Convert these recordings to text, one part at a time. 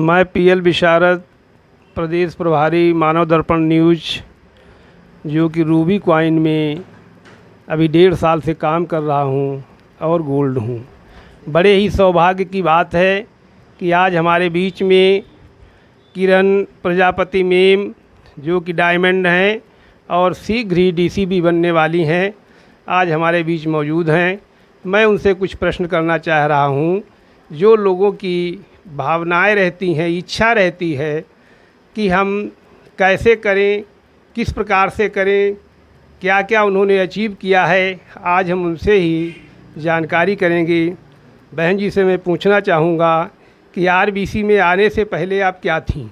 मैं पीएल विशारद, प्रदेश प्रभारी मानव दर्पण न्यूज़, जो कि रूबी कॉइन में अभी 1.5 साल से काम कर रहा हूँ और गोल्ड हूँ। बड़े ही सौभाग्य की बात है कि आज हमारे बीच में किरण प्रजापति मैम, जो कि डायमंड हैं और शीघ्र ही डीसीपी बनने वाली हैं, आज हमारे बीच मौजूद हैं। मैं उनसे कुछ प्रश्न करना चाह रहा हूँ। जो लोगों की भावनाएं रहती हैं, इच्छा रहती है कि हम कैसे करें, किस प्रकार से करें, क्या क्या उन्होंने अचीव किया है, आज हम उनसे ही जानकारी करेंगे। बहन जी से मैं पूछना चाहूँगा कि आरबीसी में आने से पहले आप क्या थीं?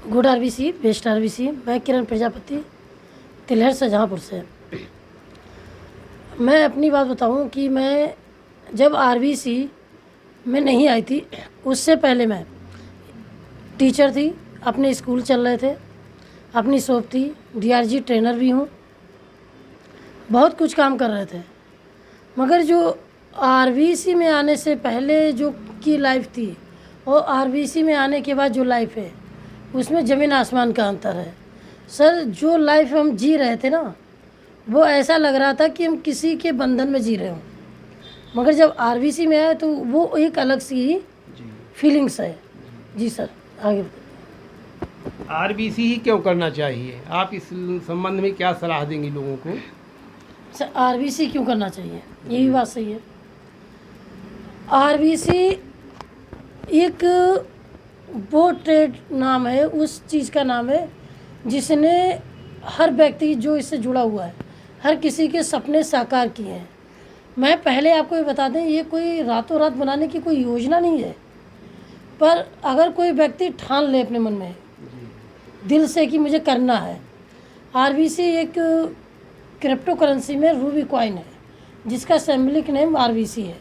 Good RBC, best RBC. मैं किरण प्रजापति, तिलहर शाहजहाँपुर से। मैं अपनी बात बताऊं कि मैं जब आरबीसी में नहीं आई थी, उससे पहले मैं टीचर थी, अपने स्कूल चल रहे थे, अपनी शॉप थी, डीआरजी ट्रेनर भी हूँ, बहुत कुछ काम कर रहे थे। मगर जो आरबीसी में आने से पहले जो की लाइफ थी और आरबीसी में आने के बाद जो लाइफ है, उसमें ज़मीन आसमान का अंतर है। सर, जो लाइफ हम जी रहे थे ना, वो ऐसा लग रहा था कि हम किसी के बंधन में जी रहे हों। मगर जब आरबीसी में आए तो वो एक अलग सी ही फीलिंग्स है। जी सर, आगे आरबीसी ही क्यों करना चाहिए? आप इस संबंध में क्या सलाह देंगी लोगों को? सर, आरबीसी क्यों करना चाहिए, ये भी बात सही है। आरबीसी एक वो ट्रेड नाम है, उस चीज़ का नाम है जिसने हर व्यक्ति जो इससे जुड़ा हुआ है, हर किसी के सपने साकार किए हैं। मैं पहले आपको ये बता दें, ये कोई रातों रात बनाने की कोई योजना नहीं है, पर अगर कोई व्यक्ति ठान ले अपने मन में दिल से कि मुझे करना है। आरबीसी एक क्रिप्टो करेंसी में रूबी कॉइन है, जिसका सिंबलिक नेम आरबीसी है।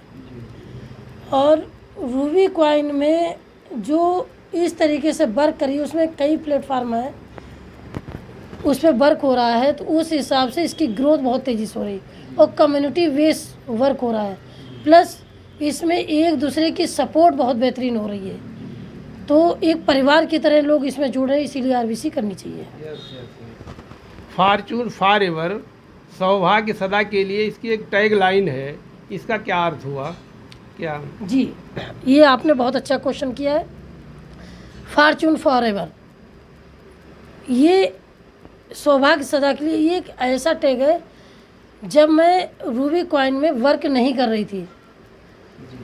और रूबी कॉइन में जो इस तरीके से वर्क करी, उसमें कई प्लेटफार्म है, उस पर वर्क हो रहा है, तो उस हिसाब से इसकी ग्रोथ बहुत तेज़ी से हो रही है और कम्युनिटी बेस वर्क हो रहा है। प्लस इसमें एक दूसरे की सपोर्ट बहुत बेहतरीन हो रही है, तो एक परिवार की तरह लोग इसमें जुड़ रहे हैं, इसीलिए आरबीसी करनी चाहिए। फॉर्चून फॉरएवर, सौभाग्य सदा के लिए, इसकी एक टैग लाइन है, इसका क्या अर्थ हुआ? क्या जी, ये आपने बहुत अच्छा क्वेश्चन किया है। फॉर्चून फॉरएवर, ये सौभाग्य सदा के लिए, ये एक ऐसा टैग है। जब मैं रूबी कॉइन में वर्क नहीं कर रही थी,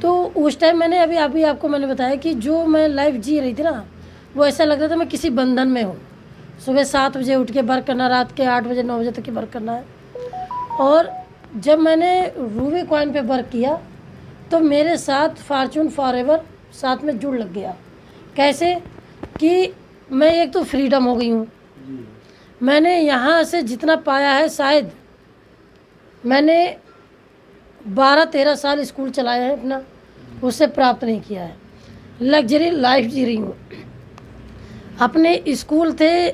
तो उस टाइम मैंने अभी आपको मैंने बताया कि जो मैं लाइफ जी रही थी ना, वो ऐसा लग रहा था मैं किसी बंधन में हूँ। सुबह 7 बजे उठ के वर्क करना, रात के 8 बजे 9 बजे तक की वर्क करना है। और जब मैंने रूबी कॉइन पे वर्क किया तो मेरे साथ फॉर्चून फॉरएवर साथ में जुड़ लग गया। कैसे कि मैं एक तो फ्रीडम हो गई हूँ। मैंने यहाँ से जितना पाया है, शायद मैंने 12-13 साल स्कूल चलाया है अपना, उससे प्राप्त नहीं किया है। लग्जरी लाइफ जी रही हूँ। अपने स्कूल थे,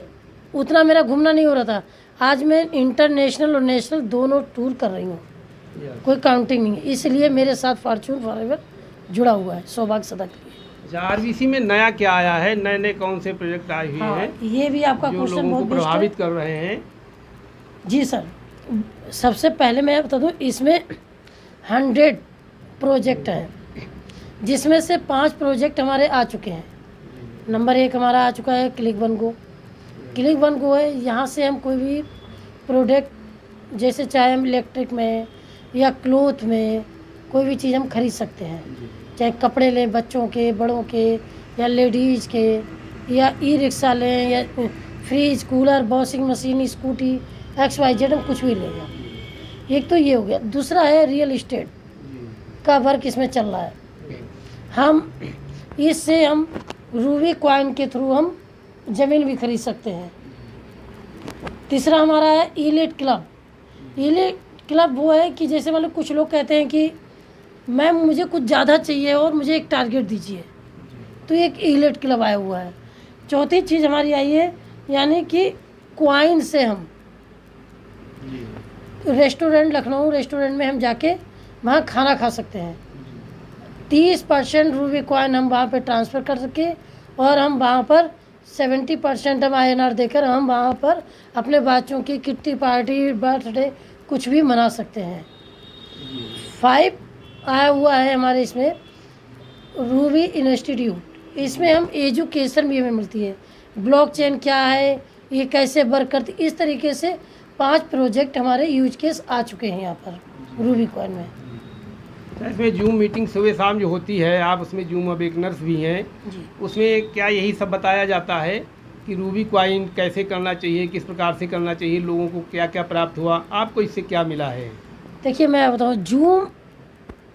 उतना मेरा घूमना नहीं हो रहा था। आज मैं इंटरनेशनल और नेशनल दोनों टूर कर रही हूँ, कोई काउंटिंग नहीं है। इसलिए मेरे साथ फॉर्चून फॉरएवर जुड़ा हुआ है, सौभाग्य सदा के लिए। आरबीसी में नया क्या आया है? नए नए कौन से प्रोजेक्ट आए हुए हैं? ये भी आपका जो क्वेश्चन लोगों बहुत को प्रभावित कर रहे हैं? जी सर, सबसे पहले मैं बता दूँ, इसमें 100 प्रोजेक्ट हैं, जिसमें से 5 प्रोजेक्ट हमारे आ चुके हैं। नंबर 1 हमारा आ चुका है click one go. Click one go है, यहाँ से हम कोई भी प्रोडक्ट, जैसे चाहे हम इलेक्ट्रिक में या क्लोथ में कोई भी चीज़ हम खरीद सकते हैं। चाहे कपड़े लें बच्चों के, बड़ों के, या लेडीज़ के, या ई रिक्शा लें, या fridge, cooler, washing machine, scooty, XYZ, हम कुछ भी लेंगे। एक तो ये हो गया। दूसरा है रियल इस्टेट का वर्क इसमें चल रहा है। हम इससे हम रूबी कॉइन के थ्रू हम ज़मीन भी खरीद सकते हैं। तीसरा हमारा है इलीट क्लब। इलीट क्लब वो है कि जैसे मतलब कुछ लोग कहते हैं कि मैम मुझे कुछ ज़्यादा चाहिए और मुझे एक टारगेट दीजिए, तो एक इलीट क्लब आया हुआ है। चौथी चीज़ हमारी आई है, यानी कि कॉइन से हम रेस्टोरेंट, लखनऊ रेस्टोरेंट में हम जाके वहाँ खाना खा सकते हैं। 30% रूबी कॉइन हम वहाँ पे ट्रांसफ़र कर सके और हम वहाँ पर 70% हम INR देकर हम वहाँ पर अपने बच्चों की किट्टी पार्टी बर्थडे कुछ भी मना सकते हैं। 5 आया हुआ है हमारे इसमें रूबी इंस्टीट्यूट, इसमें हम एजुकेशन भी हमें मिलती है, ब्लॉकचेन क्या है, ये कैसे वर्क करती, इस तरीके से 5 प्रोजेक्ट हमारे यूज केस आ चुके हैं यहाँ पर रूबी कॉइन में। इसमें जूम मीटिंग सुबह शाम जो होती है, आप उसमें जूम वेबिनार्स भी हैं, जी उसमें क्या यही सब बताया जाता है कि रूबी कॉइन कैसे करना चाहिए, किस प्रकार से करना चाहिए, लोगों को क्या क्या प्राप्त हुआ, आपको इससे क्या मिला है? देखिए मैं बताऊँ, जूम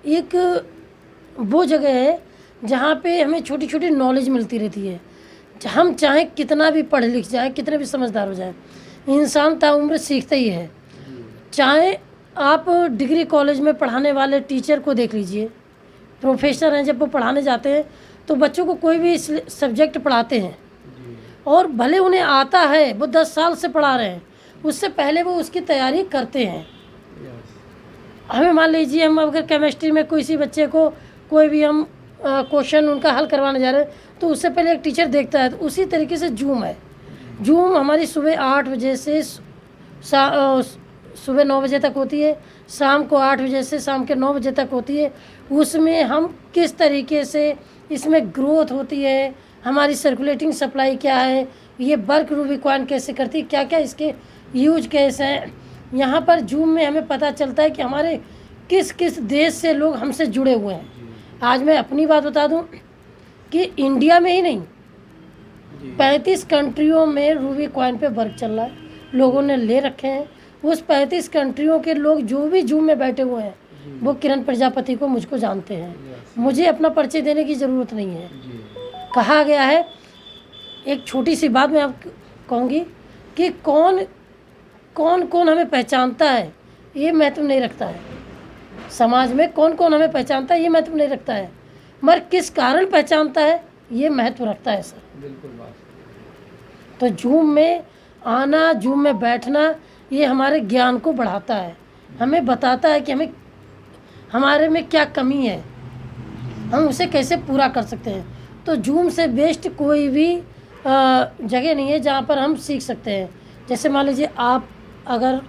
एक वो जगह है जहाँ पे हमें छोटी छोटी नॉलेज मिलती रहती है। हम चाहे कितना भी पढ़ लिख जाए, कितने भी समझदार हो जाए, इंसान ताउम्र सीखता ही है। चाहे आप डिग्री कॉलेज में पढ़ाने वाले टीचर को देख लीजिए, प्रोफेसर हैं, जब वो पढ़ाने जाते हैं तो बच्चों को कोई भी सब्जेक्ट पढ़ाते हैं और भले उन्हें आता है, वो 10 साल से पढ़ा रहे हैं, उससे पहले वो उसकी तैयारी करते हैं। हमें मान लीजिए हम अगर केमिस्ट्री में किसी बच्चे को कोई भी हम क्वेश्चन उनका हल करवाने जा रहे हैं तो उससे पहले एक टीचर देखता है। तो उसी तरीके से जूम है। जूम हमारी सुबह 8 बजे से सुबह 9 बजे तक होती है, शाम को 8 बजे से शाम के 9 बजे तक होती है। उसमें हम किस तरीके से इसमें ग्रोथ होती है, हमारी सर्कुलेटिंग सप्लाई क्या है, ये वर्क रूबी कॉइन कैसे करती है, क्या क्या इसके यूज कैसे हैं, यहाँ पर जूम में हमें पता चलता है कि हमारे किस किस देश से लोग हमसे जुड़े हुए हैं। आज मैं अपनी बात बता दूं कि इंडिया में ही नहीं, 35 कंट्रियों में रूबी कॉइन पे वर्क चल रहा है, लोगों ने ले रखे हैं। उस 35 कंट्रियों के लोग जो भी जूम में बैठे हुए हैं वो किरण प्रजापति को, मुझको जानते हैं। मुझे अपना परिचय देने की ज़रूरत नहीं है। कहा गया है, एक छोटी सी बात मैं आपको कहूँगी कि कौन कौन हमें पहचानता है ये महत्व नहीं रखता है। समाज में कौन कौन हमें पहचानता है ये महत्व नहीं रखता है, मगर किस कारण पहचानता है ये महत्व रखता है सर। बिल्कुल बात। तो जूम में आना, जूम में बैठना, ये हमारे ज्ञान को बढ़ाता है, हमें बताता है कि हमें हमारे में क्या कमी है, हम उसे कैसे पूरा कर सकते हैं। तो जूम से बेस्ट कोई भी जगह नहीं है जहाँ पर हम सीख सकते हैं। जैसे मान लीजिए आप अगर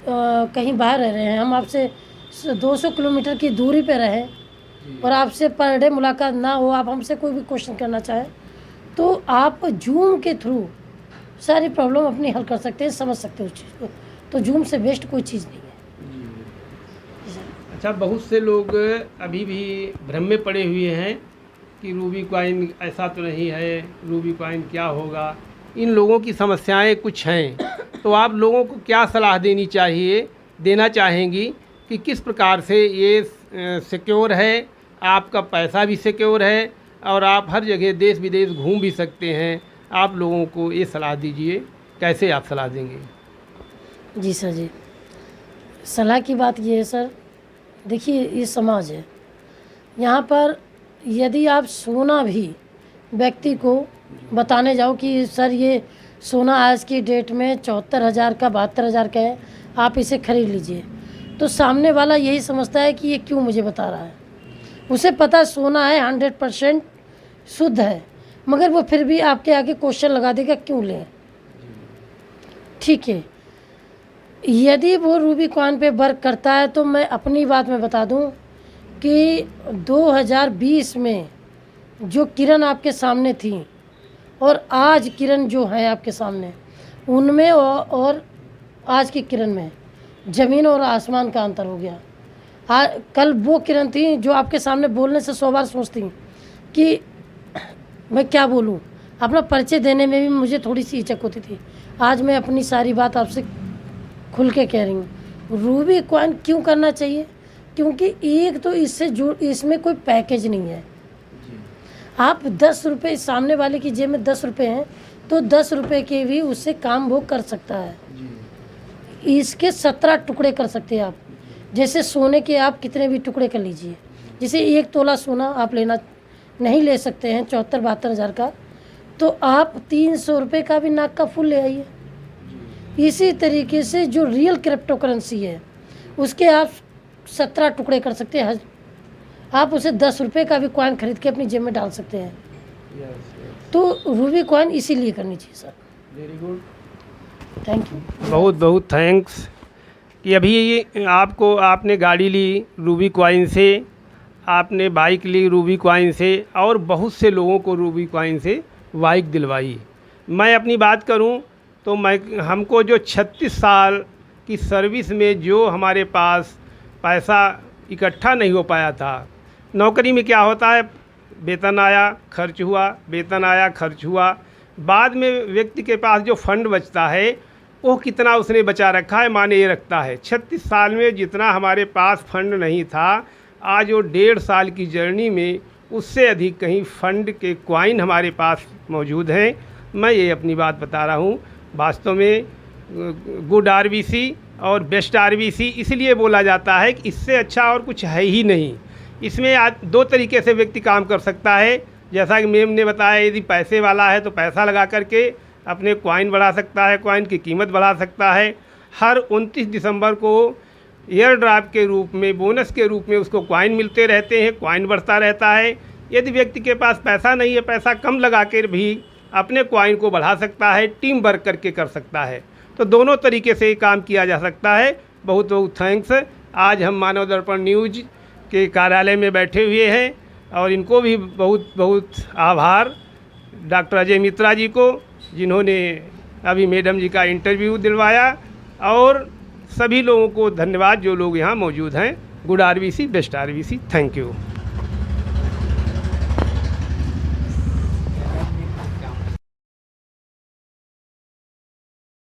कहीं बाहर रह रहे हैं, हम आपसे 200 किलोमीटर की दूरी पे रहें और आपसे पर डे मुलाकात ना हो, आप हमसे कोई भी क्वेश्चन करना चाहें तो आप जूम के थ्रू सारी प्रॉब्लम अपनी हल कर सकते हैं, समझ सकते हैं उस चीज़ को। तो जूम से बेस्ट कोई चीज़ नहीं है। अच्छा, बहुत से लोग अभी भी भ्रम में पड़े हुए हैं कि रूबी कॉइन ऐसा तो नहीं है, रूबी कॉइन क्या होगा। इन लोगों की समस्याएं कुछ हैं, तो आप लोगों को क्या सलाह देना चाहेंगी कि किस प्रकार से ये सिक्योर है, आपका पैसा भी सिक्योर है और आप हर जगह देश विदेश घूम भी सकते हैं। आप लोगों को ये सलाह दीजिए, कैसे आप सलाह देंगे? जी सर जी, सलाह की बात ये है सर, देखिए ये समाज है, यहाँ पर यदि आप सोना भी व्यक्ति को बताने जाओ कि सर ये सोना आज की डेट में 74,000 का 72,000 का है, आप इसे खरीद लीजिए, तो सामने वाला यही समझता है कि ये क्यों मुझे बता रहा है। उसे पता सोना है 100% शुद्ध है, मगर वो फिर भी आपके आगे क्वेश्चन लगा देगा क्यों लें। ठीक है, यदि वो रूबी कॉइन पे वर्क करता है तो मैं अपनी बात में बता दूं कि 2020 में जो किरण आपके सामने थी और आज किरण जो है आपके सामने, उनमें और आज की किरण में ज़मीन और आसमान का अंतर हो गया। कल वो किरण थी जो आपके सामने बोलने से 100 बार सोचती कि मैं क्या बोलूं, अपना परिचय देने में भी मुझे थोड़ी सी हिचक होती थी। आज मैं अपनी सारी बात आपसे खुल के कह रही हूँ। रूबी कॉइन क्यों करना चाहिए? क्योंकि एक तो इसमें कोई पैकेज नहीं है। आप 10 रुपये, सामने वाले की जेब में 10 रुपये हैं तो 10 रुपये के भी उससे काम वो कर सकता है। इसके 17 टुकड़े कर सकते हैं आप। जैसे सोने के आप कितने भी टुकड़े कर लीजिए, जैसे 1 तोला सोना आप नहीं ले सकते हैं 74-72 हज़ार का, तो आप 300 रुपये का भी नाक का फूल ले आइए। इसी तरीके से जो रियल क्रिप्टो करेंसी है उसके आप 17 टुकड़े कर सकते हैं आप उसे 10 रुपये का भी कॉइन खरीद के अपनी जेब में डाल सकते हैं। तो रूबी कॉइन इसीलिए करनी चाहिए sir. Very good, thank you. बहुत बहुत थैंक्स कि अभी ये आपने गाड़ी ली रूबी कॉइन से, आपने बाइक ली रूबी कॉइन से, और बहुत से लोगों को रूबी कॉइन से बाइक दिलवाई। मैं अपनी बात करूं तो हमको जो 36 साल की सर्विस में जो हमारे पास पैसा इकट्ठा नहीं हो पाया था, नौकरी में क्या होता है, वेतन आया खर्च हुआ, वेतन आया खर्च हुआ, बाद में व्यक्ति के पास जो फंड बचता है वो कितना उसने बचा रखा है माने ये रखता है। 36 साल में जितना हमारे पास फंड नहीं था, आज वो 1.5 साल की जर्नी में उससे अधिक कहीं फंड के कॉइन हमारे पास मौजूद हैं। मैं ये अपनी बात बता रहा हूँ। वास्तव में गुड आरबीसी और बेस्ट आरबीसी इसलिए बोला जाता है कि इससे अच्छा और कुछ है ही नहीं। इसमें आज 2 तरीके से व्यक्ति काम कर सकता है। जैसा कि मैम ने बताया, यदि पैसे वाला है तो पैसा लगा करके अपने कॉइन बढ़ा सकता है, कॉइन की कीमत बढ़ा सकता है। हर 29 दिसंबर को एयर ड्राफ्ट के रूप में, बोनस के रूप में उसको कॉइन मिलते रहते हैं, कॉइन बढ़ता रहता है। यदि व्यक्ति के पास पैसा नहीं है, पैसा कम लगा कर भी अपने कॉइन को बढ़ा सकता है, टीम वर्क करके कर सकता है। तो दोनों तरीके से काम किया जा सकता है। बहुत बहुत थैंक्स। आज हम मानव दर्पण न्यूज के कार्यालय में बैठे हुए हैं और इनको भी बहुत बहुत आभार, डॉक्टर अजय मित्रा जी को, जिन्होंने अभी मैडम जी का इंटरव्यू दिलवाया, और सभी लोगों को धन्यवाद जो लोग यहाँ मौजूद हैं। Good RBC, best RBC, thank you.